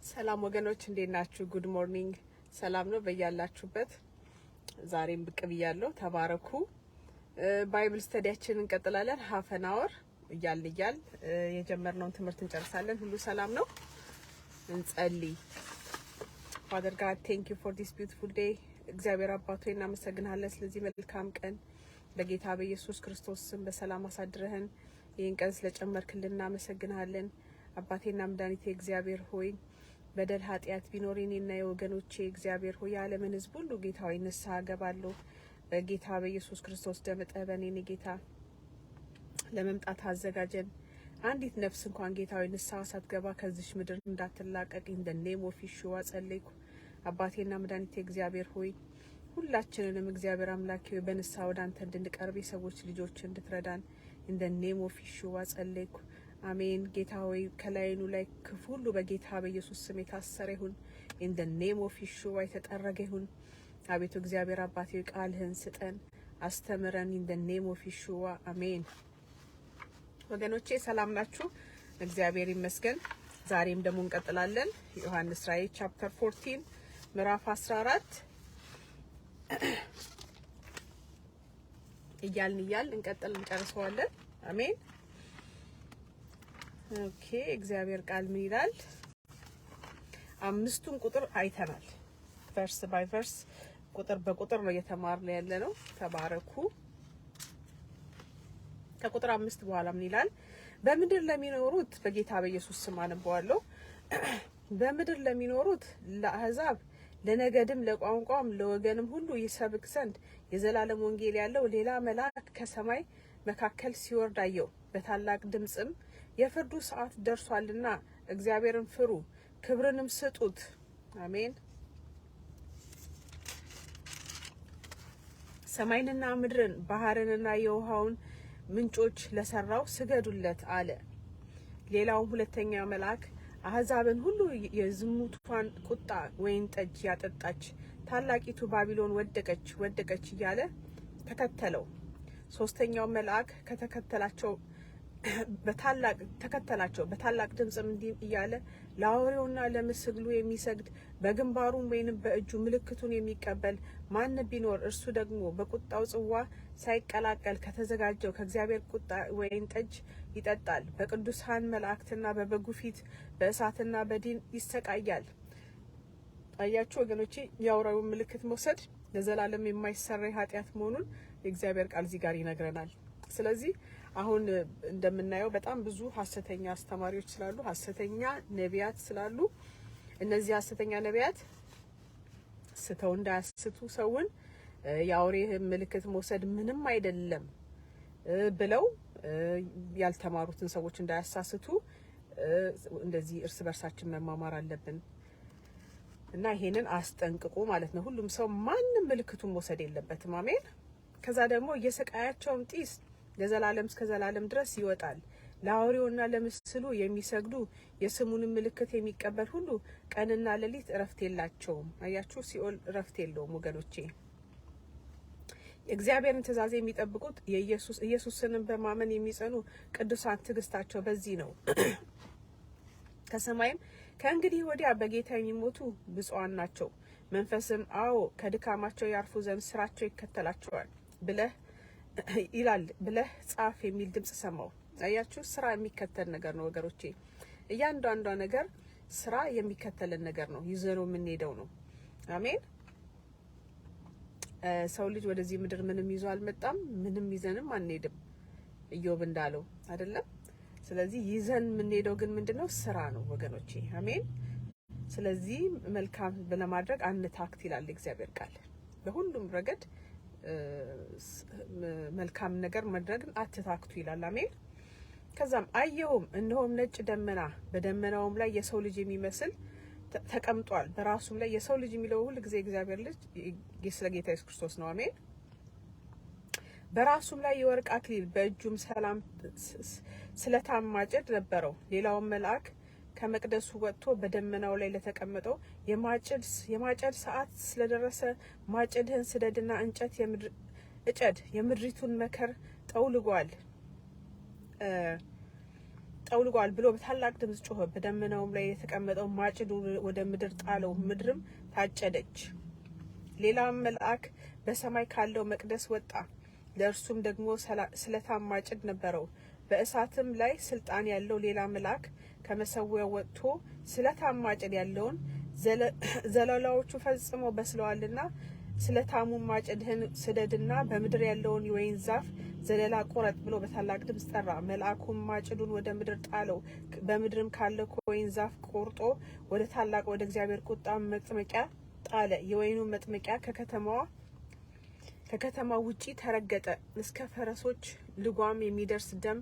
ሰላም ወገኖች እንዴት ናችሁ? ጉድ ሞርኒንግ። ሰላም ነው በያላችሁበት። ዛሬም ብቅ ብያለሁ። ተባረኩ። ባይብል ስተዲያችንን እንቀጥላለን። ሀፈናወር እያል የጀመርነውን ትምህርት እንጨርሳለን። ሁሉ ሰላም ነው። እንጸልይ። ፋዘር ጋድ ቴንክ ዩ ፎር ዲስ ቢዩቲፉል ዴይ። እግዚአብሔር አባቶ እናመሰግናለን ስለዚህ መልካም ቀን። በጌታ በኢየሱስ ክርስቶስ ስም በሰላም አሳድረህን ይህን ቀን ስለጨመርክልን እናመሰግናለን። አባቴና መድኃኒቴ እግዚአብሔር ሆይ በደል ኃጢአት ቢኖር እኔና የወገኖቼ እግዚአብሔር ሆይ የዓለምን ሕዝብ ሁሉ ጌታ ሆይ ንስሐ ገባለሁ። በጌታ በኢየሱስ ክርስቶስ ደም ጠበን የኔ ጌታ ለመምጣት አዘጋጀን። አንዲት ነፍስ እንኳን ጌታ ሆይ ንስሐ ሳትገባ ከዚች ምድር እንዳትላቀቅ ኢን ዘ ኔም ኦፍ ኢየሱስ ጸለይኩ። አባቴና መድኃኒቴ እግዚአብሔር ሆይ ሁላችንንም እግዚአብሔር አምላክ ሆይ በንስሐ ወደ አንተ እንድንቀርብ የሰዎች ልጆች እንድትረዳን ኢን ዘ ኔም ኦፍ ኢየሱስ ጸለይኩ። አሜን። ጌታ ሆይ ከላይኑ ላይ ክፉ ሁሉ በጌታ በኢየሱስ ስም የታሰረ ይሁን። ኢን ዘ ኔም ኦፍ ኢየሱስ የተጠረገ ይሁን። አቤቱ እግዚአብሔር አባቴ ቃልህን ስጠን፣ አስተምረን። ኢን ዘ ኔም ኦፍ ኢየሱስ አሜን። ወገኖቼ ሰላም ናችሁ? እግዚአብሔር ይመስገን። ዛሬም ደግሞ እንቀጥላለን። ዮሐንስ ራእይ ቻፕተር 14 ምዕራፍ 14 እያልን እንቀጥል እንጨርሰዋለን። አሜን። ኦኬ። እግዚአብሔር ቃል ምን ይላል? አምስቱን ቁጥር አይተናል። ቨርስ ባይ ቨርስ ቁጥር በቁጥር ነው እየተማርን ያለ ነው። ተባረኩ። ከቁጥር 5 በኋላ ምን ይላል? በምድር ለሚኖሩት በጌታ በኢየሱስ ስም አነበዋለሁ። በምድር ለሚኖሩት ለአሕዛብ ለነገድም ለቋንቋም ለወገንም ሁሉ ይሰብክ ዘንድ የዘላለም ወንጌል ያለው ሌላ መልአክ ከሰማይ መካከል ሲወርድ አየሁ። በታላቅ ድምጽም የፍርዱ ሰዓት ደርሷልና እግዚአብሔርን ፍሩ፣ ክብርንም ስጡት። አሜን። ሰማይንና ምድርን ባህርንና የውሃውን ምንጮች ለሰራው ስገዱለት አለ። ሌላውም ሁለተኛ መልአክ አሕዛብን ሁሉ የዝሙቷን ቁጣ ወይን ጠጅ ያጠጣች ታላቂቱ ባቢሎን ወደቀች እያለ ተከተለው። ሶስተኛው መልአክ በታላቅ ድምጽም እንዲህ እያለ ለአውሬውና ለምስሉ የሚሰግድ በግንባሩም ወይንም በእጁ ምልክቱን የሚቀበል ማን ቢኖር እርሱ ደግሞ በቁጣው ጽዋ ሳይቀላቀል ከተዘጋጀው ከእግዚአብሔር ቁጣ ወይን ጠጅ ይጠጣል፣ በቅዱሳን መላእክትና በበጉ ፊት በእሳትና በዲን ይሰቃያል። አያችሁ ወገኖቼ፣ የአውሬውን ምልክት መውሰድ ለዘላለም የማይሰራ ኃጢአት መሆኑን የእግዚአብሔር ቃል እዚህ ጋር ይነግረናል። ስለዚህ አሁን እንደምናየው በጣም ብዙ ሐሰተኛ አስተማሪዎች ስላሉ፣ ሐሰተኛ ነቢያት ስላሉ እነዚህ ሐሰተኛ ነቢያት ስተው እንዳያስቱ ሰውን የአውሬ ምልክት መውሰድ ምንም አይደለም ብለው ያልተማሩትን ሰዎች እንዳያሳስቱ እንደዚህ እርስ በርሳችን መማማር አለብን እና ይሄንን አስጠንቅቁ ማለት ነው። ሁሉም ሰው ማንም ምልክቱን መውሰድ የለበትም። አሜን። ከዛ ደግሞ የስቃያቸውም ጢስ ለዘላለም እስከ ዘላለም ድረስ ይወጣል። ለአውሬውና ለምስሉ የሚሰግዱ የስሙንም ምልክት የሚቀበል ሁሉ ቀንና ሌሊት እረፍት የላቸውም። አያችሁ፣ ሲኦል እረፍት የለውም ወገኖቼ። የእግዚአብሔርን ትእዛዝ የሚጠብቁት ኢየሱስንም በማመን የሚጸኑ ቅዱሳን ትዕግስታቸው በዚህ ነው። ከሰማይም ከእንግዲህ ወዲያ በጌታ የሚሞቱ ብፁዓን ናቸው። መንፈስም አዎ ከድካማቸው ያርፉ ዘንድ ስራቸው ይከተላቸዋል ብለህ ጻፍ የሚል ድምጽ ሰማሁ። አያችሁ፣ ስራ የሚከተል ነገር ነው ወገኖቼ። እያንዳንዷ ነገር ስራ የሚከተልን ነገር ነው፣ ይዘነው የምንሄደው ነው። አሜን። ሰው ልጅ ወደዚህ ምድር ምንም ይዞ አልመጣም፣ ምንም ይዘንም አንሄድም፣ ኢዮብ እንዳለው አይደለም። ስለዚህ ይዘን የምንሄደው ግን ምንድነው? ስራ ነው ወገኖቼ። አሜን። ስለዚህ መልካም ለማድረግ አንታክት ይላል እግዚአብሔር ቃል። በሁሉም ረገድ መልካም ነገር ማድረግን አትታክቱ ይላል። አሜን። ከዛም አየሁም፣ እነሆም ነጭ ደመና፣ በደመናውም ላይ የሰው ልጅ የሚመስል ተቀምጧል። በራሱም ላይ የሰው ልጅ የሚለው ሁሉ ጊዜ እግዚአብሔር ልጅ ስለ ጌታ ኢየሱስ ክርስቶስ ነው። አሜን። በራሱም ላይ የወርቅ አክሊል በእጁም ሰላም ስለታም ማጭድ ነበረው። ሌላውም መልአክ ከመቅደሱ ወጥቶ በደመናው ላይ ለተቀመጠው የማጨድ ሰዓት ስለደረሰ ማጭድህን ስደድና እጨድ፣ የምድሪቱን መከር ጠውልጓል። ጠውልጓል ብሎ በታላቅ ድምጽ ጮኸ። በደመናውም ላይ የተቀመጠው ማጭዱ ወደ ምድር ጣለው፣ ምድርም ታጨደች። ሌላም መልአክ በሰማይ ካለው መቅደስ ወጣ፣ ለእርሱም ደግሞ ስለታም ማጭድ ነበረው። በእሳትም ላይ ስልጣን ያለው ሌላ መልአክ ከመሰዊያው ወጥቶ ስለታም ማጭድ ያለውን ዘለላዎቹ ፈጽሞ በስለዋልና ስለታሙን ማጭድህን ስደድና በምድር ያለውን የወይን ዛፍ ዘለላ ቆረጥ ብሎ በታላቅ ድምጽ ጠራ። መልአኩም ማጭዱን ወደ ምድር ጣለው፣ በምድርም ካለው ከወይን ዛፍ ቆርጦ ወደ ታላቅ ወደ እግዚአብሔር ቁጣ መጥመቂያ ጣለ። የወይኑ መጥመቂያ ከከተማው ውጪ ተረገጠ። እስከ ፈረሶች ልጓም የሚደርስ ደም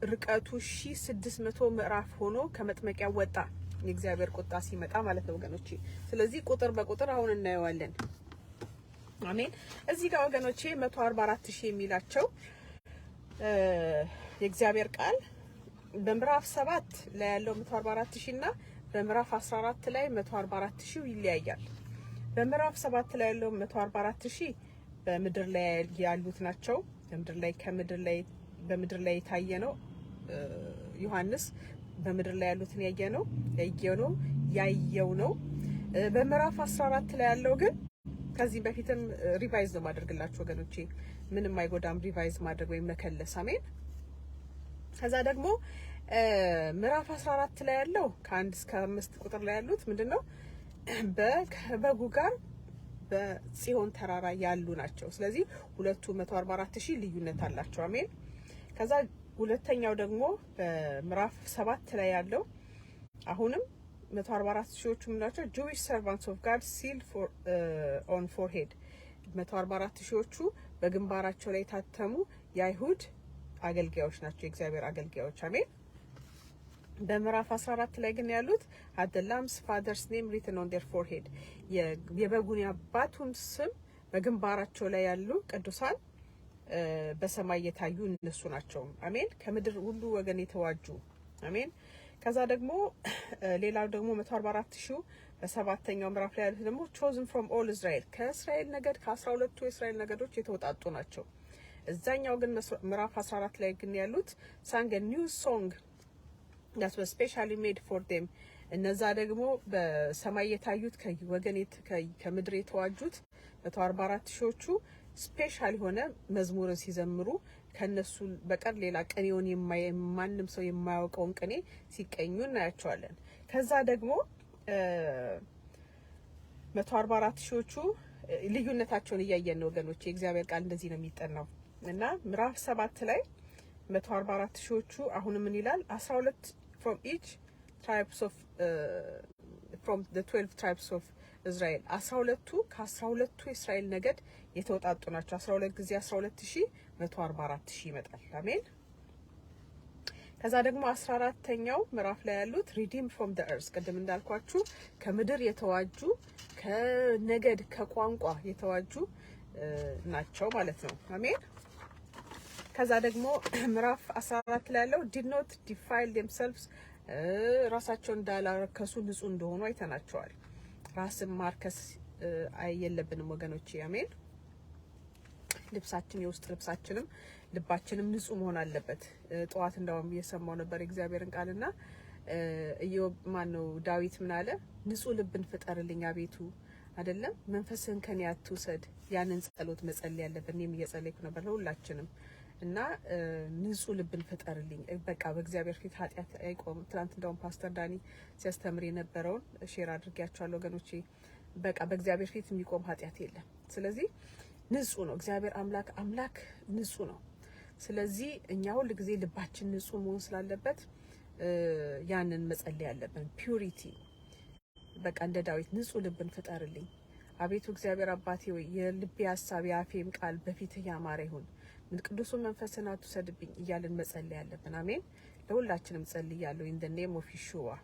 ርቀቱ 1600 ምዕራፍ ሆኖ ከመጥመቂያው ወጣ። የእግዚአብሔር ቁጣ ሲመጣ ማለት ነው ወገኖቼ። ስለዚህ ቁጥር በቁጥር አሁን እናየዋለን። አሜን። እዚህ ጋር ወገኖቼ 144000 የሚላቸው የእግዚአብሔር ቃል በምዕራፍ 7 ላይ ያለው 144000 እና በምዕራፍ 14 ላይ 144000 ይለያያል። በምዕራፍ 7 ላይ ያለው 144000 በምድር ላይ ያሉት ናቸው። በምድር ላይ የታየ ነው። ዮሐንስ በምድር ላይ ያሉትን ያየው ነው። በምዕራፍ 14 ላይ ያለው ግን ከዚህ በፊትም ሪቫይዝ ነው ማድረግላችሁ ወገኖቼ፣ ምንም አይጎዳም ሪቫይዝ ማድረግ ወይም መከለስ። አሜን። ከዛ ደግሞ ምዕራፍ 14 ላይ ያለው ከ1 እስከ 5 ቁጥር ላይ ያሉት ምንድነው? በበጉ ጋር በጽዮን ተራራ ያሉ ናቸው። ስለዚህ ሁለቱ 144000 ልዩነት አላቸው። አሜን። ከዛ ሁለተኛው ደግሞ በምዕራፍ 7 ላይ ያለው አሁንም 144000ዎቹ ምናቸው? ጁዊሽ ሰርቫንትስ ኦፍ ጋድ ሲል ኦን ፎርሄድ 144000ዎቹ በግንባራቸው ላይ የታተሙ የአይሁድ አገልጋዮች ናቸው፣ የእግዚአብሔር አገልጋዮች። አሜን። በምዕራፍ 14 ላይ ግን ያሉት at the lamb's father's name written on their forehead የበጉን አባቱን ስም በግንባራቸው ላይ ያሉ ቅዱሳን በሰማይ የታዩ እነሱ ናቸው። አሜን። ከምድር ሁሉ ወገን የተዋጁ። አሜን። ከዛ ደግሞ ሌላው ደግሞ 144000 በሰባተኛው ምዕራፍ ላይ ያሉት ደግሞ chosen from all Israel ከእስራኤል ነገድ ከ12ቱ የእስራኤል ነገዶች የተወጣጡ ናቸው። እዛኛው ግን ምዕራፍ 14 ላይ ግን ያሉት sang a new song that was specially made for them እነዛ ደግሞ በሰማይ የታዩት ከምድር የተዋጁት 144000ዎቹ ስፔሻል ሆነ መዝሙርን ሲዘምሩ ከነሱ በቀር ሌላ ቅኔውን ማንም ሰው የማያውቀውን ቅኔ ሲቀኙ እናያቸዋለን። ከዛ ደግሞ 144000ዎቹ ልዩነታቸውን እያየን ነው ወገኖቼ። የእግዚአብሔር ቃል እንደዚህ ነው የሚጠናው እና ምዕራፍ 7 ላይ 144000ዎቹ አሁን ምን ይላል? 12 from each tribes of from the 12 tribes of Israel 12ቱ ከ12ቱ የእስራኤል ነገድ የተወጣጡ ናቸው። 12 ጊዜ 12000 144000 ይመጣል። አሜን። ከዛ ደግሞ 14ኛው ምዕራፍ ላይ ያሉት redeemed from the earth ቅድም እንዳልኳችሁ ከምድር የተዋጁ ከነገድ ከቋንቋ የተዋጁ ናቸው ማለት ነው። አሜን። ከዛ ደግሞ ምዕራፍ 14 ላይ ያለው did not defile themselves ራሳቸውን እንዳላረከሱ ንጹህ እንደሆኑ አይተናቸዋል። ራስን ማርከስ የለብንም ወገኖቼ። አሜን። ልብሳችን የውስጥ ልብሳችንም ልባችንም ንጹህ መሆን አለበት። ጠዋት እንዳውም እየሰማው ነበር እግዚአብሔርን ቃልና ዳዊት ምን አለ? ንጹህ ልብን ፍጠርልኝ አቤቱ አይደለም መንፈስህን ከኔ አትውሰድ። ያንን ጸሎት መጸለይ ያለብን። እኔም እየጸለይኩ ነበር ለሁላችንም እና ንጹህ ልብን ፍጠርልኝ። በቃ በእግዚአብሔር ፊት ኃጢአት አይቆም። ትናንት እንደውም ፓስተር ዳኒ ሲያስተምር የነበረውን ሼር አድርጌያቸዋለሁ ወገኖቼ። በቃ በእግዚአብሔር ፊት የሚቆም ኃጢአት የለም። ስለዚህ ንጹህ ነው እግዚአብሔር አምላክ ንጹህ ነው። ስለዚህ እኛ ሁሉ ጊዜ ልባችን ንጹህ መሆን ስላለበት ያንን መጸለይ ያለብን ፒዩሪቲ። በቃ እንደ ዳዊት ንጹህ ልብን ፍጠርልኝ አቤቱ እግዚአብሔር አባቴ ሆይ የልቤ ሐሳብ የአፌም ቃል በፊትህ ያማረ ይሁን፣ ቅዱሱን መንፈስህን አትውሰድብኝ እያልን መጸለይ ያለብን። አሜን። ለሁላችንም ጸልያለሁ in the name of Yeshua።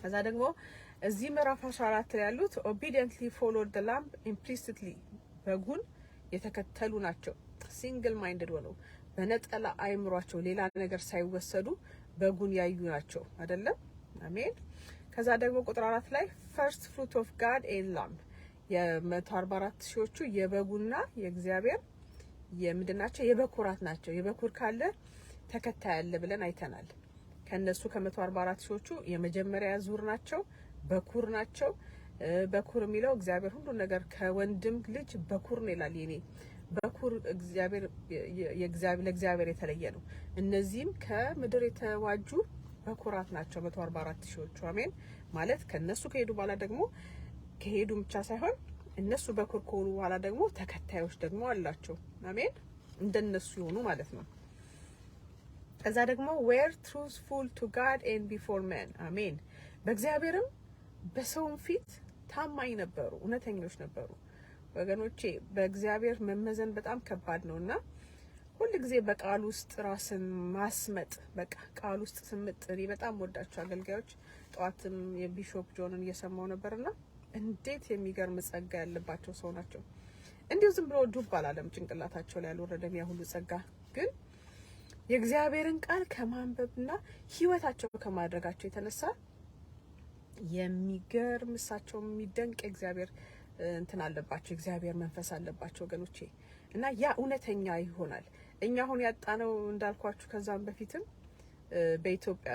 ከዛ ደግሞ እዚህ ምዕራፍ 14 ላይ ያሉት obediently followed the lamb implicitly በጉን የተከተሉ ናቸው። ሲንግል ማይንድድ ሆነው በነጠላ አይምሯቸው ሌላ ነገር ሳይወሰዱ በጉን ያዩ ናቸው አይደለም። አሜን። ከዛ ደግሞ ቁጥር 4 ላይ first fruit of God and lamb የ144000ዎቹ የበጉና የእግዚአብሔር የምንድናቸው? የበኩራት ናቸው። የበኩር ካለ ተከታይ አለ ብለን አይተናል። ከነሱ ከ144 ሺዎቹ የመጀመሪያ ዙር ናቸው፣ በኩር ናቸው። በኩር የሚለው እግዚአብሔር ሁሉ ነገር ከወንድም ልጅ በኩር ነው ይላል። የኔ በኩር እግዚአብሔር ለእግዚአብሔር የተለየ ነው። እነዚህም ከምድር የተዋጁ በኩራት ናቸው 144 ሺዎቹ። አሜን። ማለት ከነሱ ከሄዱ በኋላ ደግሞ ከሄዱ ብቻ ሳይሆን እነሱ በኩር ከሆኑ በኋላ ደግሞ ተከታዮች ደግሞ አላቸው። አሜን። እንደነሱ ይሆኑ ማለት ነው። ከዛ ደግሞ were truthful to God and before men። አሜን። በእግዚአብሔርም በሰውም ፊት ታማኝ ነበሩ፣ እውነተኞች ነበሩ። ወገኖቼ በእግዚአብሔር መመዘን በጣም ከባድ ነውና ሁሉ ጊዜ በቃል ውስጥ ራስን ማስመጥ፣ በቃ ቃል ውስጥ ስምጥ። እኔ በጣም ወዳቸው አገልጋዮች ጠዋትም የቢሾፕ ጆንን እየሰማው ነበርና እንዴት የሚገርም ጸጋ ያለባቸው ሰው ናቸው። እንዲሁ ዝም ብሎ ዱብ አላለም ጭንቅላታቸው ላይ ያልወረደም ያ ሁሉ ጸጋ፣ ግን የእግዚአብሔርን ቃል ከማንበብና ህይወታቸው ከማድረጋቸው የተነሳ የሚገርም እሳቸው የሚደንቅ እግዚአብሔር እንትን አለባቸው፣ እግዚአብሔር መንፈስ አለባቸው ወገኖቼ። እና ያ እውነተኛ ይሆናል። እኛ አሁን ያጣነው እንዳልኳችሁ ከዛም በፊትም በኢትዮጵያ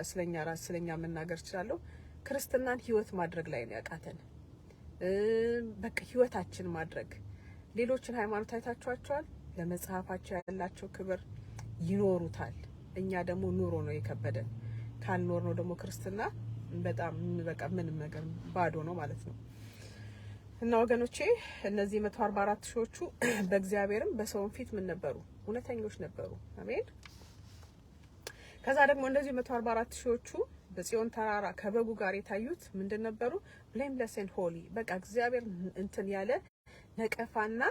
ስለኛ መናገር እችላለሁ። ክርስትናን ህይወት ማድረግ ላይ ነው ያቃተን። በቃ ህይወታችን ማድረግ። ሌሎችን ሃይማኖት አይታችኋቸዋል፣ ለመጽሐፋቸው ያላቸው ክብር ይኖሩታል። እኛ ደግሞ ኑሮ ነው የከበደን። ካልኖር ነው ደግሞ ክርስትና በጣም በቃ ምንም ነገር ባዶ ነው ማለት ነው። እና ወገኖቼ እነዚህ 144 ሺዎቹ በእግዚአብሔርም በሰውም ፊት ምን ነበሩ? እውነተኞች ነበሩ። አሜን። ከዛ ደግሞ እንደዚህ 144 ሺዎቹ በጽዮን ተራራ ከበጉ ጋር የታዩት ምንድን ነበሩ? blameless and holy። በቃ እግዚአብሔር እንትን ያለ ነቀፋና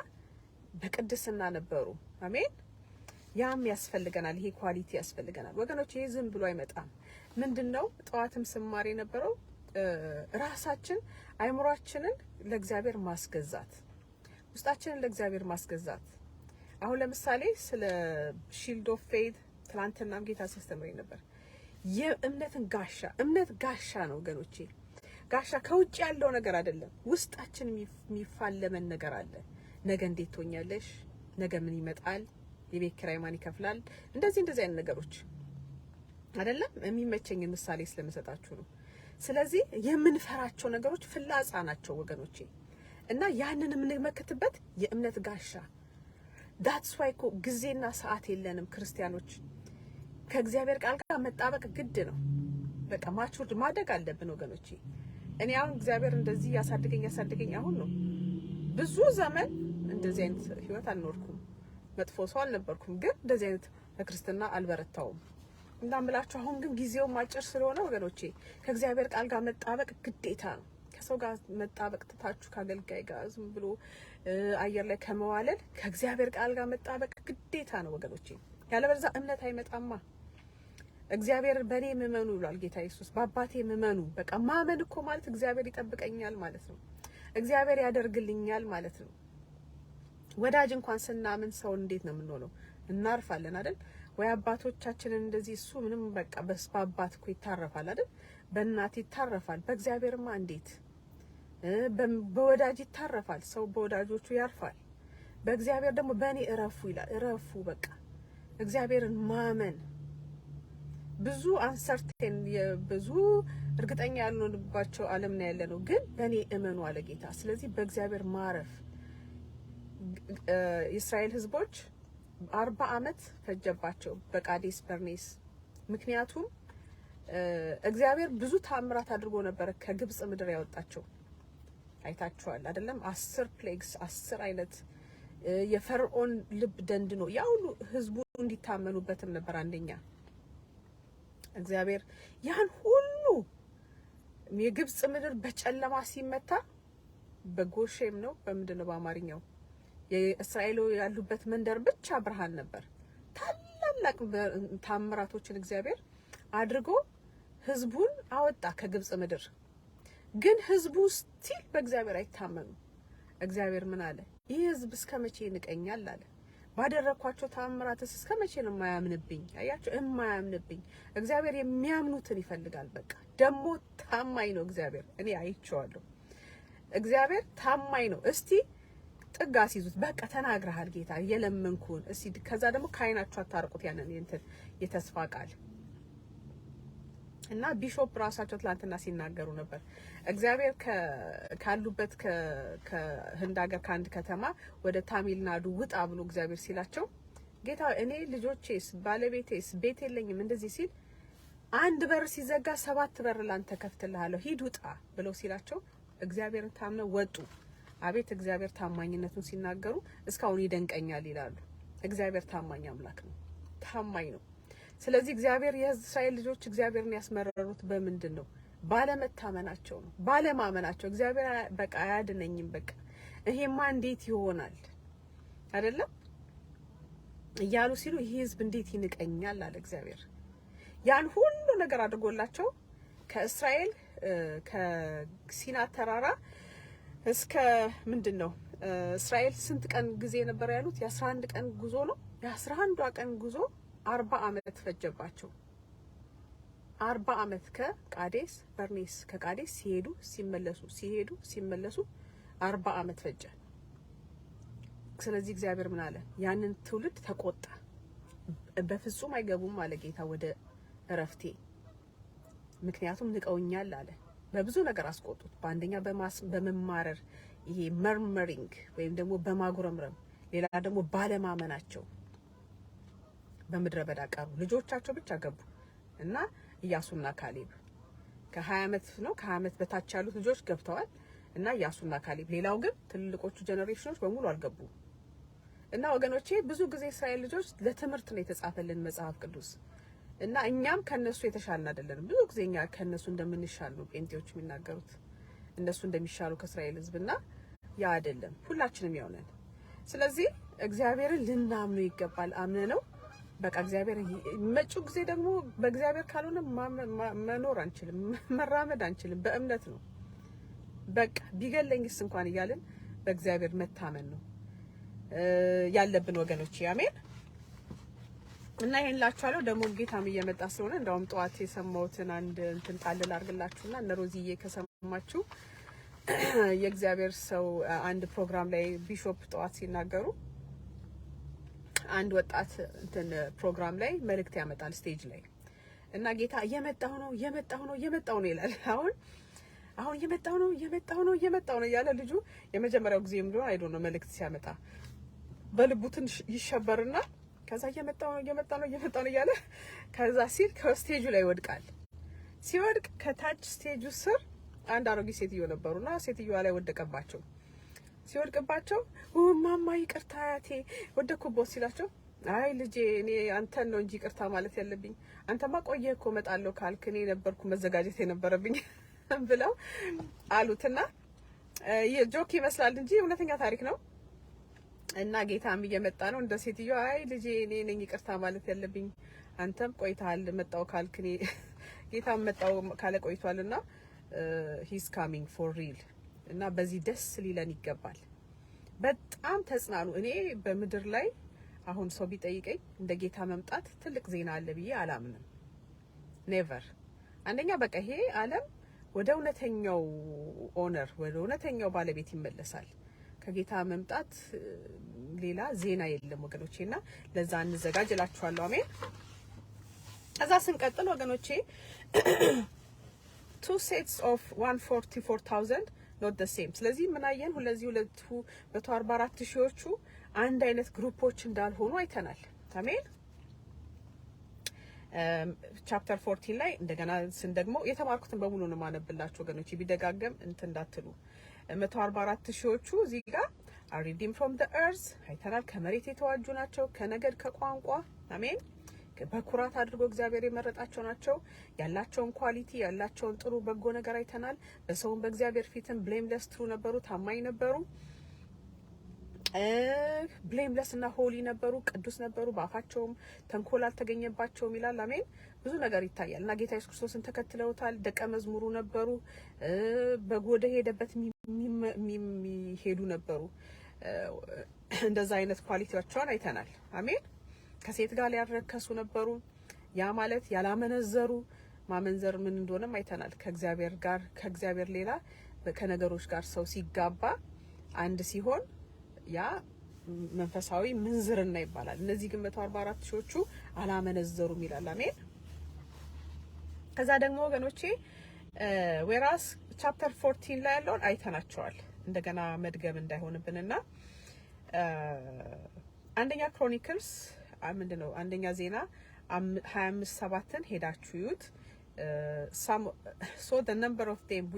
በቅድስና ነበሩ። አሜን። ያም ያስፈልገናል፣ ይሄ ኳሊቲ ያስፈልገናል ወገኖች። ይሄ ዝም ብሎ አይመጣም። ምንድነው ጠዋትም ስማር የነበረው ራሳችን አይምሯችንን ለእግዚአብሔር ማስገዛት፣ ውስጣችንን ለእግዚአብሔር ማስገዛት። አሁን ለምሳሌ ስለ ሺልድ ኦፍ ፌት ትላንትናም ጌታ ሲያስተምረኝ ነበር። የእምነትን ጋሻ፣ እምነት ጋሻ ነው ወገኖቼ። ጋሻ ከውጭ ያለው ነገር አይደለም፣ ውስጣችን የሚፋለመን ነገር አለ። ነገ እንዴት ትሆኛለሽ? ነገ ምን ይመጣል? የቤት ኪራይ ማን ይከፍላል? እንደዚህ አይነት ነገሮች አይደለም። የሚመቸኝ ምሳሌ ስለምሰጣችሁ ነው። ስለዚህ የምንፈራቸው ነገሮች ፍላጻ ናቸው ወገኖቼ። እና ያንን የምንመክትበት የእምነት ጋሻ። ዳትስ ዋይ እኮ ጊዜና ሰዓት የለንም ክርስቲያኖች። ከእግዚአብሔር ቃል ጋር መጣበቅ ግድ ነው። በቃ ማቹርድ ማደግ አለብን ወገኖቼ። እኔ አሁን እግዚአብሔር እንደዚህ ያሳድገኝ አሁን ነው። ብዙ ዘመን እንደዚህ አይነት ህይወት አልኖርኩም። መጥፎ ሰው አልነበርኩም፣ ግን እንደዚህ አይነት በክርስትና አልበረታውም። እንዳምላችሁ አሁን ግን ጊዜው ማጭር ስለሆነ ወገኖቼ ከእግዚአብሔር ቃል ጋር መጣበቅ ግዴታ ነው። ከሰው ጋር መጣበቅ ትታችሁ ከአገልጋይ ጋር ዝም ብሎ አየር ላይ ከመዋለል ከእግዚአብሔር ቃል ጋር መጣበቅ ግዴታ ነው ወገኖቼ። ያለበለዚያ እምነት አይመጣማ። እግዚአብሔር በኔ ምመኑ ይላል ጌታ ኢየሱስ፣ በአባቴ ምመኑ። በቃ ማመን እኮ ማለት እግዚአብሔር ይጠብቀኛል ማለት ነው። እግዚአብሔር ያደርግልኛል ማለት ነው። ወዳጅ እንኳን ስናምን ሰው እንዴት ነው የምንሆነው? እናርፋለን አይደል? ወይ አባቶቻችንን እንደዚህ እሱ ምንም በቃ በአባት እኮ ይታረፋል አይደል? በእናት ይታረፋል። በእግዚአብሔርማ እንዴት በወዳጅ ይታረፋል። ሰው በወዳጆቹ ያርፋል። በእግዚአብሔር ደግሞ በእኔ እረፉ ይላል። እረፉ በቃ እግዚአብሔርን ማመን። ብዙ አንሰርቴን ብዙ እርግጠኛ ያልሆንባቸው ዓለም ነው ያለነው፣ ግን በእኔ እመኑ አለ ጌታ። ስለዚህ በእግዚአብሔር ማረፍ። የእስራኤል ህዝቦች 40 ዓመት ፈጀባቸው በቃዴስ በርኔስ። ምክንያቱም እግዚአብሔር ብዙ ታምራት አድርጎ ነበር ከግብጽ ምድር ያወጣቸው። አይታችኋል አይደለም? 10 ፕሌግስ 10 አይነት የፈርዖን ልብ ደንድኖ ያ ሁሉ ህዝቡ እንዲታመኑበትም ነበር። አንደኛ እግዚአብሔር ያን ሁሉ የግብጽ ምድር በጨለማ ሲመታ በጎሼም ነው በምንድነው በአማርኛው የእስራኤል ያሉበት መንደር ብቻ ብርሃን ነበር። ታላላቅ ታምራቶችን እግዚአብሔር አድርጎ ህዝቡን አወጣ ከግብጽ ምድር። ግን ህዝቡ ስቲል በእግዚአብሔር አይታመኑ። እግዚአብሔር ምን አለ? ይህ ህዝብ እስከመቼ ይንቀኛል አለ። ባደረኳቸው ታምራትስ እስከመቼ ነው የማያምንብኝ? አያችሁ፣ የማያምንብኝ። እግዚአብሔር የሚያምኑትን ይፈልጋል። በቃ ደግሞ ታማኝ ነው እግዚአብሔር። እኔ አይቼዋለሁ። እግዚአብሔር ታማኝ ነው። እስቲ ጥጋ ሲይዙት በቃ ተናግረሃል ጌታ የለመንኩን እስቲ ከዛ ደግሞ ካይናችሁ አታርቁት ያንን እንትን የተስፋ ቃል እና ቢሾፕ ራሳቸው ትላንትና ሲናገሩ ነበር እግዚአብሔር ካሉበት ከህንድ ሀገር ከአንድ ከተማ ወደ ታሚልናዱ ውጣ ብሎ እግዚአብሔር ሲላቸው ጌታ እኔ ልጆቼስ ባለቤቴስ ቤት የለኝም እንደዚህ ሲል አንድ በር ሲዘጋ 7 በር ላንተ ከፍትልሃለሁ ሂድ ውጣ ብለው ሲላቸው እግዚአብሔርን ታምነው ወጡ። አቤት እግዚአብሔር ታማኝነቱን ሲናገሩ እስካሁን ይደንቀኛል ይላሉ። እግዚአብሔር ታማኝ አምላክ ነው፣ ታማኝ ነው። ስለዚህ እግዚአብሔር የእስራኤል ልጆች እግዚአብሔርን ያስመረሩት በምንድን ነው? ባለመታመናቸው ነው፣ ባለማመናቸው። እግዚአብሔር በቃ አያድነኝም፣ በቃ ይሄማ እንዴት ይሆናል አይደለም እያሉ ሲሉ ይሄ ህዝብ እንዴት ይንቀኛል አለ እግዚአብሔር። ያን ሁሉ ነገር አድርጎላቸው ከእስራኤል ከሲና ተራራ እስከ ምንድነው እስራኤል ስንት ቀን ጊዜ ነበር ያሉት? የ11 ቀን ጉዞ ነው። የ11ዷ ቀን ጉዞ 40 አመት ፈጀባቸው። 40 አመት ከቃዴስ በርኔስ ከቃዴስ ሲሄዱ ሲመለሱ 40 አመት ፈጀ። ስለዚህ እግዚአብሔር ምን አለ? ያንን ትውልድ ተቆጣ። በፍጹም አይገቡም አለ ጌታ ወደ እረፍቴ፣ ምክንያቱም ንቀውኛል አለ። በብዙ ነገር አስቆጡት። በአንደኛ በመማረር ይሄ መርመሪንግ ወይም ደግሞ በማጉረምረም፣ ሌላ ደግሞ ባለማመናቸው በምድረ በዳ ቀሩ። ልጆቻቸው ብቻ ገቡ እና ኢያሱና ካሌብ ከ20 አመት ነው ከ20 አመት በታች ያሉት ልጆች ገብተዋል እና ኢያሱና ካሌብ። ሌላው ግን ትልልቆቹ ጀነሬሽኖች በሙሉ አልገቡም። እና ወገኖቼ ብዙ ጊዜ እስራኤል ልጆች ለትምህርት ነው የተጻፈልን መጽሐፍ ቅዱስ እና እኛም ከነሱ የተሻልን አይደለንም። ብዙ ጊዜ እኛ ከነሱ እንደምንሻል ነው ጴንጤዎች የሚናገሩት፣ እነሱ እንደሚሻሉ ከእስራኤል ህዝብና ያ አይደለም። ሁላችንም ያው ነን። ስለዚህ እግዚአብሔርን ልናምነው ይገባል። አምነ ነው በቃ እግዚአብሔር መጪው ጊዜ ደግሞ በእግዚአብሔር ካልሆነ መኖር አንችልም፣ መራመድ አንችልም። በእምነት ነው በቃ ቢገለኝስ እንኳን እያልን በእግዚአብሔር መታመን ነው ያለብን ወገኖች። አሜን። እና ይሄን ላችኋለሁ። ደግሞ ጌታም እየመጣ ስለሆነ እንደውም ጠዋት የሰማሁትን አንድ እንትን ጣልል አድርግላችሁና እነ ሮዚዬ ከሰማችሁ የእግዚአብሔር ሰው አንድ ፕሮግራም ላይ ቢሾፕ ጠዋት ሲናገሩ አንድ ወጣት እንትን ፕሮግራም ላይ መልእክት ያመጣል ስቴጅ ላይ እና ጌታ እየመጣሁ ነው ይላል። አሁን እየመጣሁ ነው እያለ ልጁ የመጀመሪያው ጊዜ እንደሆነ አይዶ ነው መልእክት ሲያመጣ በልቡ ትንሽ ይሸበርና ከዛ እየመጣሁ ነው እያለ ከዛ ሲል ከስቴጁ ላይ ይወድቃል። ሲወድቅ ከታች ስቴጁ ስር አንድ አሮጊት ሴትዮ ነበሩና ሴትዮዋ ላይ ወደቀባቸው። ሲወድቅባቸው ማማ ይቅርታ አያቴ ወደኩቦት ሲላቸው አይ ልጄ እኔ አንተን ነው እንጂ ይቅርታ ማለት ያለብኝ፣ አንተማ ቆየህ እኮ እመጣለሁ ካልክ እኔ ነበርኩ መዘጋጀት የነበረብኝ ብለው አሉትና የጆክ ይመስላል እንጂ እውነተኛ ታሪክ ነው። እና ጌታም እየመጣ ነው እንደ ሴትዮ አይ ልጄ እኔ ነኝ ይቅርታ ማለት ያለብኝ፣ አንተም ቆይተሃል መጣው ካልክ እኔ ጌታም መጣው ካለ ቆይቷልና ሂስ ካሚንግ ፎር ሪል እና በዚህ ደስ ሊለን ይገባል። በጣም ተጽናኑ። እኔ በምድር ላይ አሁን ሰው ቢጠይቀኝ እንደ ጌታ መምጣት ትልቅ ዜና አለ ብዬ አላምንም። ኔቨር። አንደኛ በቃ ይሄ ዓለም ወደ እውነተኛው ኦነር ወደ እውነተኛው ባለቤት ይመለሳል። ከጌታ መምጣት ሌላ ዜና የለም ወገኖቼና ለዛ እንዘጋጅ እላችኋለሁ። አሜን። ከዛ ስንቀጥል ወገኖቼ 2 sets of 144,000 not the same። ስለዚህ ምን አየን? ሁለዚህ 244 ሺዎቹ አንድ አይነት ግሩፖች እንዳልሆኑ አይተናል። አሜን። ቻፕተር 14 ላይ እንደገና ደግሞ የተማርኩትን በሙሉ ነው ማነብላችሁ ወገኖች፣ ቢደጋገም እንትን እንዳትሉ። 144 ሺዎቹ እዚህ ጋር are redeemed from the earth አይተናል። ከመሬት የተዋጁ ናቸው፣ ከነገድ ከቋንቋ። አሜን። በኩራት አድርጎ እግዚአብሔር የመረጣቸው ናቸው። ያላቸውን ኳሊቲ ያላቸውን ጥሩ በጎ ነገር አይተናል። በሰውም በእግዚአብሔር ፊትም ብሌምለስ ትሩ ነበሩ፣ ታማኝ ነበሩ። ብሌምለስ እና ሆሊ ነበሩ፣ ቅዱስ ነበሩ። በአፋቸውም ተንኮል አልተገኘባቸውም ይላል። አሜን። ብዙ ነገር ይታያል እና ጌታ ኢየሱስ ክርስቶስን ተከትለውታል። ደቀ መዝሙሩ ነበሩ። በጎደ ሄደበት የሚሄዱ ነበሩ። እንደዛ አይነት ኳሊቲዎቿን አይተናል። አሜን። ከሴት ጋር ያልረከሱ ነበሩ። ያ ማለት ያላመነዘሩ፣ ማመንዘር ምን እንደሆነም አይተናል። ከእግዚአብሔር ጋር ከእግዚአብሔር ሌላ ከነገሮች ጋር ሰው ሲጋባ አንድ ሲሆን ያ መንፈሳዊ ምንዝርና ይባላል። እነዚህ ግን 144 ሺዎቹ አላመነዘሩም ይላል። አሜን። ከዛ ደግሞ ወገኖቼ ወራስ ቻፕተር 14 ላይ ያለውን አይተናቸዋል። እንደገና መድገም እንዳይሆንብንና አንደኛ ክሮኒክልስ ምንድነው አንደኛ ዜና 25:7ን ሄዳችሁ ይዩት። so the number of them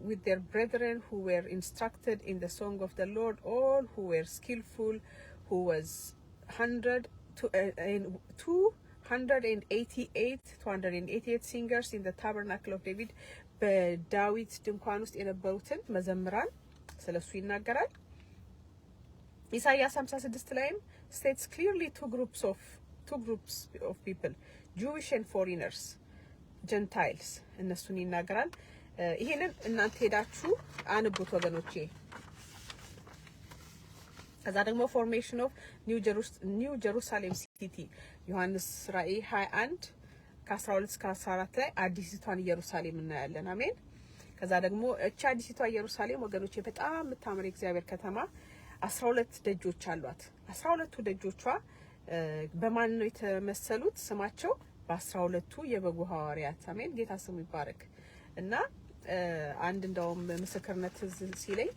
with their brethren who were instructed in the song of the Lord, all who were skillful, who was 288 singers in the tabernacle of David. በዳዊት ድንኳን ውስጥ የነበሩትን መዘምራን ስለሱ ይናገራል። ኢሳይያስ 56 ላይም states clearly two groups of people, Jewish and foreigners, Gentiles, እነሱን ይናገራል። ይሄንን እናንተ ሄዳችሁ አንቡት ወገኖቼ። ከዛ ደግሞ ፎርሜሽን ኦፍ ኒው ጀሩሳሌም ሲቲ ዮሐንስ ራእይ 21 ከ12 እስከ 14 ላይ አዲስቷን ኢየሩሳሌም እናያለን። አሜን። ከዛ ደግሞ እቺ አዲስቷ ኢየሩሳሌም ወገኖቼ በጣም የምታምር እግዚአብሔር ከተማ 12 ደጆች አሏት። 12ቱ ደጆቿ በማን ነው የተመሰሉት? ስማቸው በ12ቱ የበጉ ሐዋርያት። አሜን። ጌታ ስሙ ይባረክ። እና አንድ እንደውም ምስክርነት ሲለኝ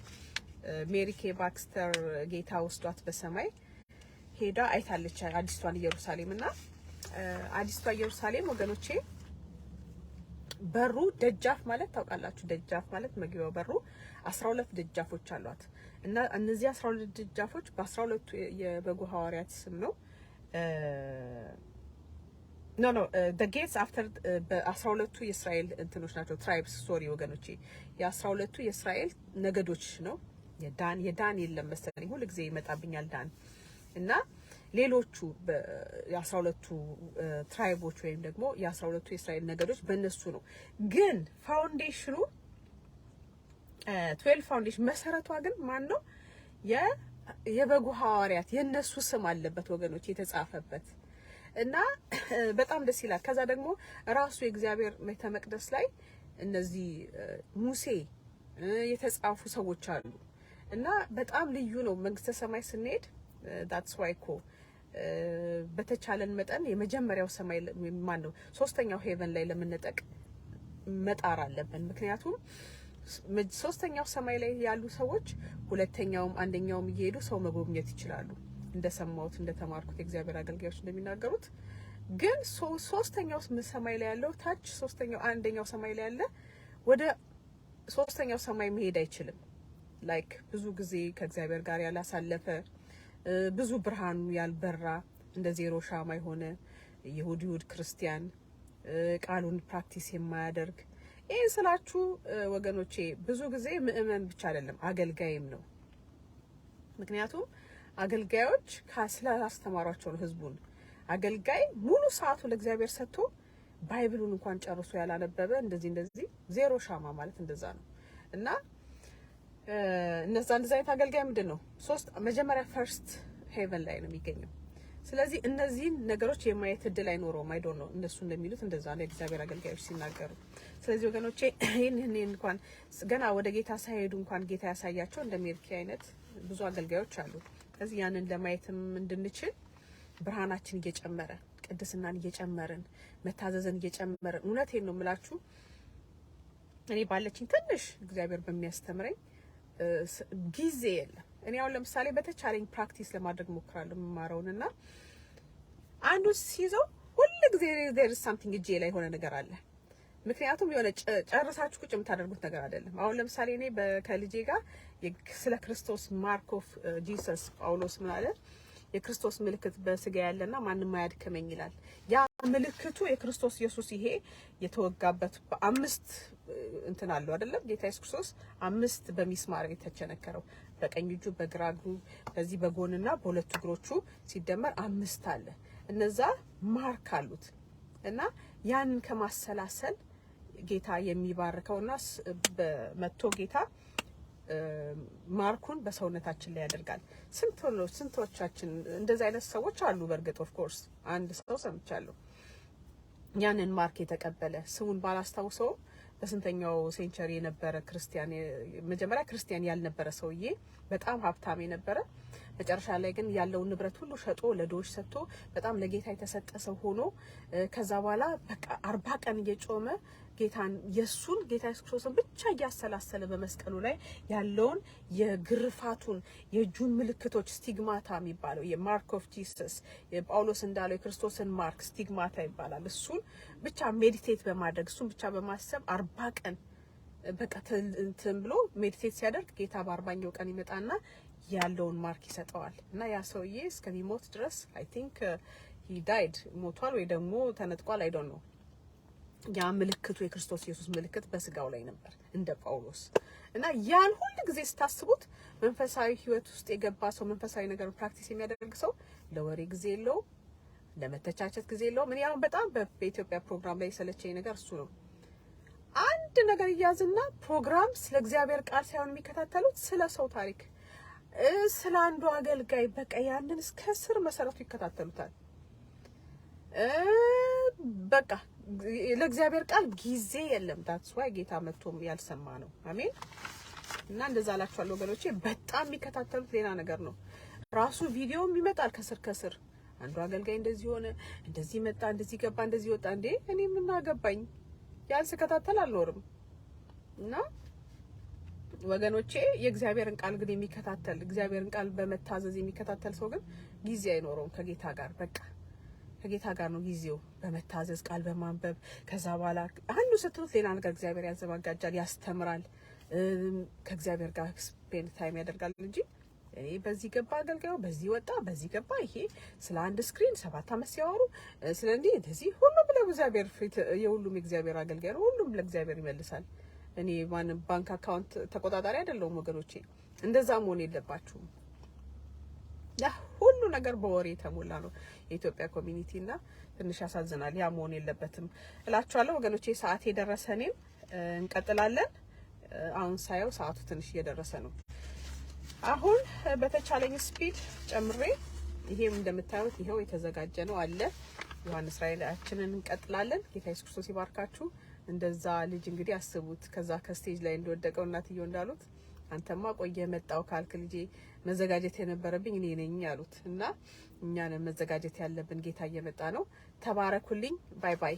ሜሪ ኬ ባክስተር ጌታ ወስዷት በሰማይ ሄዳ አይታለች አዲስቷን ኢየሩሳሌም። እና አዲስቷ ኢየሩሳሌም ወገኖቼ በሩ ደጃፍ ማለት ታውቃላችሁ፣ ደጃፍ ማለት መግቢያው በሩ 12 ደጃፎች አሏት። እና እነዚህ 12 ደጃፎች በ12ቱ የበጉ ሐዋርያት ስም ነው። the gates after በ12ቱ የእስራኤል እንትኖች ናቸው፣ ትራይብስ ሶሪ ወገኖቼ፣ የ12ቱ የእስራኤል ነገዶች ነው። የዳን የለም መሰለኝ፣ ሁሉ ጊዜ ይመጣብኛል ዳን። እና ሌሎቹ የ12ቱ ትራይቦች ወይም ደግሞ የ12ቱ የእስራኤል ነገዶች በእነሱ ነው። ግን ፋውንዴሽኑ 12 ፋውንዴሽን መሰረቷ ግን ማን ነው? የበጉ ሐዋርያት የነሱ ስም አለበት ወገኖች የተጻፈበት። እና በጣም ደስ ይላል። ከዛ ደግሞ ራሱ የእግዚአብሔር ቤተ መቅደስ ላይ እነዚህ ሙሴ የተጻፉ ሰዎች አሉ። እና በጣም ልዩ ነው። መንግስተ ሰማይ ስንሄድ that's why እኮ በተቻለን መጠን የመጀመሪያው ሰማይ ማን ነው ሶስተኛው ሄቨን ላይ ለምንጠቅ መጣር አለብን። ምክንያቱም ሶስተኛው ሰማይ ላይ ያሉ ሰዎች ሁለተኛውም አንደኛውም እየሄዱ ሰው መጎብኘት ይችላሉ። እንደሰማሁት እንደተማርኩት የእግዚአብሔር አገልጋዮች እንደሚናገሩት። ግን ሶስተኛው ሰማይ ላይ ያለው ታች አንደኛው ሰማይ ላይ ያለ ወደ ሶስተኛው ሰማይ መሄድ አይችልም። ላይክ ብዙ ጊዜ ከእግዚአብሔር ጋር ያላሳለፈ ብዙ ብርሃኑ ያልበራ እንደ ዜሮ ሻማ የሆነ ይሁድ ክርስቲያን ቃሉን ፕራክቲስ የማያደርግ ይሄን ስላችሁ ወገኖቼ ብዙ ጊዜ ምእመን ብቻ አይደለም አገልጋይም ነው። ምክንያቱም አገልጋዮች ካስላስተማሯቸው ነው ህዝቡን። አገልጋይ ሙሉ ሰዓቱ ለእግዚአብሔር ሰጥቶ ባይብሉን እንኳን ጨርሶ ያላነበበ እንደዚህ ዜሮ ሻማ ማለት እንደዛ ነው። እና እንደዛ አይነት አገልጋይ ምንድነው መጀመሪያ ፈርስት ሄቨን ላይ ነው የሚገኘው። ስለዚህ እነዚህን ነገሮች የማየት እድል አይኖረውም። አይ ዶንት ኖ እነሱ እንደሚሉት እንደዛ ነው የእግዚአብሔር አገልጋዮች ሲናገሩ። ስለዚህ ወገኖቼ ይሄን እንኳን ገና ወደ ጌታ ሳይሄዱ እንኳን ጌታ ያሳያቸው እንደ ሜርኪ አይነት ብዙ አገልጋዮች አሉ። ስለዚህ ያንን ለማየትም እንድንችል ብርሃናችን እየጨመረ ቅድስናን እየጨመርን መታዘዝን እየጨመርን እውነቴን ነው የምላችሁ እኔ ባለችኝ ትንሽ እግዚአብሔር በሚያስተምረኝ ጊዜ የለም። እኔ አሁን ለምሳሌ በተቻለኝ ፕራክቲስ ለማድረግ ሞክራለሁ መማረውንና አንዱ ሲይዘው ሁሉ ጊዜ there is something እጄ ላይ ሆነ ነገር አለ። ምክንያቱም የሆነ ጨርሳችሁ ቁጭ የምታደርጉት ነገር አይደለም። አሁን ለምሳሌ እኔ ከልጄ ጋር ስለ ክርስቶስ ማርክ ኦፍ ጂሰስ ጳውሎስ ምን አለ? የክርስቶስ ምልክት በስጋ ያለና ማንም አያድከመኝ ይላል። ያ ምልክቱ የክርስቶስ ኢየሱስ ይሄ የተወጋበት በአምስት እንትን አለው አይደለም? ጌታ ኢየሱስ ክርስቶስ 5 በሚስማር የተቸነከረው በቀኝ እጁ በግራ እግሩ በዚህ በጎንና በሁለቱ እግሮቹ ሲደመር 5 አለ። እነዛ ማርክ አሉት። እና ያንን ከማሰላሰል ጌታ የሚባርከውና በመቶ ጌታ ማርኩን በሰውነታችን ላይ ያደርጋል። ስንቶቻችን እንደዚህ አይነት ሰዎች አሉ? በእርግጥ ኦፍ ኮርስ አንድ ሰው ሰምቻለሁ ያንን ማርክ የተቀበለ ስሙን ባላስታውሰው በስንተኛው ሴንቸሪ የነበረ ክርስቲያን መጀመሪያ ክርስቲያን ያልነበረ ሰውዬ በጣም ሀብታም የነበረ መጨረሻ ላይ ግን ያለውን ንብረት ሁሉ ሸጦ ለድሆች ሰጥቶ በጣም ለጌታ የተሰጠ ሰው ሆኖ ከዛ በኋላ በቃ 40 ቀን እየጾመ ጌታን የሱን ጌታ ኢየሱስ ክርስቶስን ብቻ እያሰላሰለ በመስቀሉ ላይ ያለውን የግርፋቱን የእጁን ምልክቶች ስቲግማታ የሚባለው የማርክ ኦፍ ጂሰስ የጳውሎስ እንዳለው የክርስቶስን ማርክ ስቲግማታ ይባላል። እሱን ብቻ ሜዲቴት በማድረግ እሱን ብቻ በማሰብ 40 ቀን በቃ እንትን ብሎ ሜዲቴት ሲያደርግ ጌታ በ40ኛው ቀን ይመጣና ያለውን ማርክ ይሰጠዋል እና ያ ሰውዬ እስከሚሞት ድረስ አይ ቲንክ ሂ ዳይድ ሞቷል ወይ ደግሞ ተነጥቋል አይ ዶንት ኖ። ያ ምልክቱ የክርስቶስ ኢየሱስ ምልክት በስጋው ላይ ነበር እንደ ጳውሎስ እና ያን ሁሉ ጊዜ ስታስቡት መንፈሳዊ ህይወት ውስጥ የገባ ሰው መንፈሳዊ ነገር ፕራክቲስ የሚያደርግ ሰው ለወሬ ጊዜ የለው፣ ለመተቻቸት ጊዜ የለው። ምን ያው በጣም በኢትዮጵያ ፕሮግራም ላይ የሰለቸኝ ነገር እሱ ነው። አንድ ነገር ይያዝና ፕሮግራም ስለ እግዚአብሔር ቃል ሳይሆን የሚከታተሉት ስለ ሰው ታሪክ ስለ አንዱ አገልጋይ በቃ ያንን እስከ ስር መሰረቱ ይከታተሉታል። በቃ ለእግዚአብሔር ቃል ጊዜ የለም። ዳትስ ዋይ ጌታ መጥቶም ያልሰማ ነው። አሜን። እና እንደዛ አላችኋለሁ ወገኖቼ። በጣም የሚከታተሉት ሌላ ነገር ነው። ራሱ ቪዲዮም ይመጣል ከስር ከስር አንዱ አገልጋይ እንደዚህ ሆነ፣ እንደዚህ መጣ፣ እንደዚህ ገባ፣ እንደዚህ ወጣ። እንዴ እኔ ምን አገባኝ? ያን ስከታተል አልኖርም። እና ወገኖቼ የእግዚአብሔርን ቃል ግን የሚከታተል እግዚአብሔርን ቃል በመታዘዝ የሚከታተል ሰው ግን ጊዜ አይኖረውም ከጌታ ጋር። በቃ ከጌታ ጋር ነው ጊዜው በመታዘዝ ቃል በማንበብ ከዛ በኋላ አንዱ ስትሉት ሌላ ነገር እግዚአብሔር ያዘጋጃል፣ ያስተምራል፣ ከእግዚአብሔር ጋር ስፔንድ ታይም ያደርጋል እንጂ እኔ በዚህ ገባ አገልጋዩ በዚህ ወጣ በዚህ ገባ ይሄ ስለ አንድ ስክሪን 7 አመት ሲያወሩ ስለ እንዲህ እንደዚህ ሁሉም ለእግዚአብሔር ፊት የሁሉም እግዚአብሔር አገልጋይ ሁሉም ለእግዚአብሔር ይመልሳል። እኔ ማንም ባንክ አካውንት ተቆጣጣሪ አይደለሁም ወገኖቼ። እንደዛ መሆን የለባችሁም። ያ ሁሉ ነገር በወሬ የተሞላ ነው የኢትዮጵያ ኮሚኒቲና ትንሽ ያሳዝናል። ያ መሆን የለበትም እላችኋለሁ ወገኖቼ። ሰዓት የደረሰ እኔም እንቀጥላለን። አሁን ሳየው ሰዓቱ ትንሽ እየደረሰ ነው። አሁን በተቻለኝ ስፒድ ጨምሬ ይሄም እንደምታዩት ይሄው የተዘጋጀ ነው አለ ዮሐንስ ራእያችንን እንቀጥላለን። ጌታ ኢየሱስ ክርስቶስ ይባርካችሁ። እንደዛ ልጅ እንግዲህ አስቡት ከዛ ከስቴጅ ላይ እንደወደቀው እናትየው እንዳሉት አንተማ ቆየ መጣው ካልክ ልጄ መዘጋጀት የነበረብኝ እኔ ነኝ ያሉት እና እኛን መዘጋጀት ያለብን ጌታ እየመጣ ነው። ተባረኩልኝ። ባይ ባይ።